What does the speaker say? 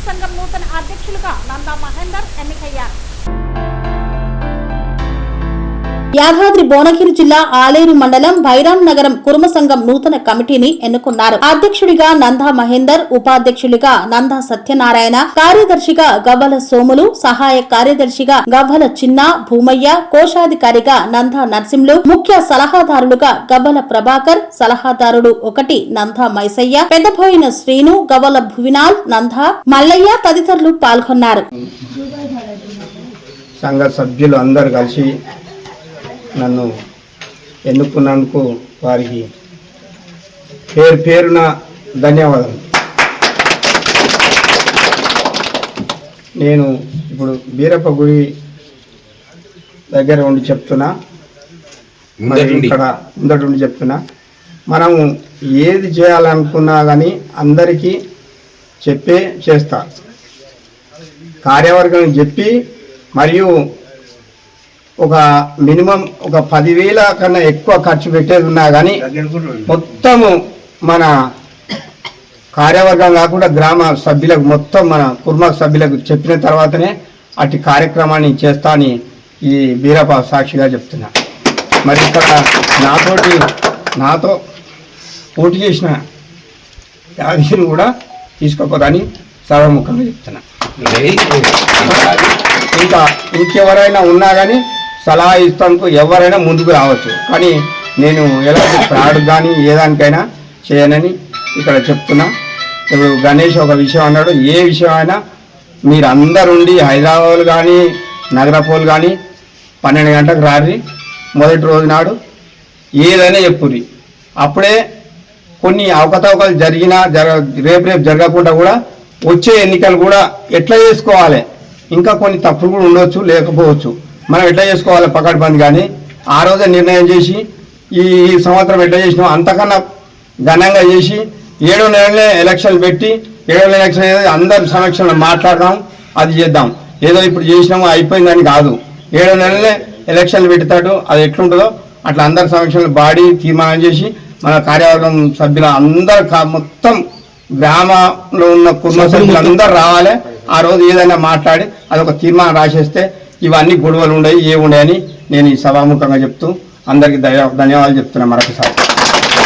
సంఘం నూతన అధ్యక్షులుగా నందా మహేందర్ ఎన్నికయ్యారు. యాదాద్రి భువనగిరి జిల్లా ఆలేరు మండలం భైరాం నగరం కుర్మ సంఘం నూతన కమిటీని ఎన్నుకున్నారు. అధ్యక్షుడిగా నందా మహేందర్, ఉపాధ్యక్షుడిగా నందా సత్యనారాయణ, కార్యదర్శిగా గవ్వల సోములు, సహాయ కార్యదర్శిగా గవ్వల చిన్న భూమయ్య, కోశాధికారిగా నందా నర్సింలు, ముఖ్య సలహాదారులుగా గవ్వల ప్రభాకర్, సలహాదారుడు 1 నందా మైసయ్య, పెద్దబోయిన శ్రీను, గవ్వల భువినాల్, నందా మల్లయ్య తదితరులు పాల్గొన్నారు. సంఘ సభ్యులు అందరూ కలిసి నన్ను ఎన్నుకున్నందుకు వారికి పేరున ధన్యవాదాలు. నేను ఇప్పుడు బీరప్ప గుడి దగ్గర ఉండి చెప్తున్నా, మరి ఇక్కడ ముందట ఉండి చెప్తున్నా, మనము ఏది చేయాలనుకున్నా కానీ అందరికీ చేస్తా. కార్యవర్గం చెప్పి మరియు ఒక మినిమం ఒక 10,000 కన్నా ఎక్కువ ఖర్చు పెట్టేది ఉన్నా కానీ మొత్తము మన కార్యవర్గం కాకుండా గ్రామ సభ్యులకు మొత్తం మన కుర్మ సభ్యులకు చెప్పిన తర్వాతనే అటు కార్యక్రమాన్ని చేస్తా అని ఈ బీరప్ప సాక్షిగా చెప్తున్నా. మరి ఇక్కడ నాతో పోటీ చేసిన యాదగిరిని కూడా తీసుకోపోదని సభాముఖంగా చెప్తున్నా. ఇంకెవరైనా ఉన్నా కానీ సలహా ఇస్తానికి ఎవరైనా ముందుకు రావచ్చు, కానీ నేను ఎలాంటి ఫ్రాడ్ కానీ ఏదానికైనా చేయనని ఇక్కడ చెప్తున్నా. ఇప్పుడు గణేష్ ఒక విషయం అన్నాడు, ఏ విషయం అయినా మీరు అందరుండి హైదరాబాద్ కానీ నగరపోలు కానీ 12 గంటలకు రారి, మొదటి రోజు నాడు ఏదైనా చెప్పుర్రి. అప్పుడే కొన్ని అవకతవకలు జరిగినా రేపు జరగకుండా కూడా వచ్చే ఎన్నికలు కూడా ఎట్లా చేసుకోవాలి, ఇంకా కొన్ని తప్పులు కూడా ఉండవచ్చు లేకపోవచ్చు, మనం ఎట్లా చేసుకోవాలి పకడ్బందీ. కానీ ఆ రోజే నిర్ణయం చేసి ఈ సంవత్సరం ఎట్లా చేసినాం అంతకన్నా ఘనంగా చేసి 7వ నెలనే ఎలక్షన్లు పెట్టి 7వ ఎలక్షన్ అందరి సమక్షంలో మాట్లాడదాం, అది చేద్దాం. ఏదో ఇప్పుడు చేసినాము అయిపోయిందని కాదు, 7వ నెలనే ఎలక్షన్లు పెడతాడు. అది ఎట్లుంటుందో అట్లా అందరి సమక్షంలో బాడీ తీర్మానం చేసి మన కార్యవర్గం సభ్యుల అందరు మొత్తం గ్రామంలో ఉన్న కుటుంబ సభ్యులు అందరూ రావాలి. ఆ రోజు ఏదైనా మాట్లాడి అదొక తీర్మానం రాసేస్తే ఇవన్నీ గొడవలు ఉండవు, ఏముండయని నేను ఈ సభాముఖంగా చెప్తూ అందరికీ ధన్యవాదాలు చెప్తున్నా మరొకసారి.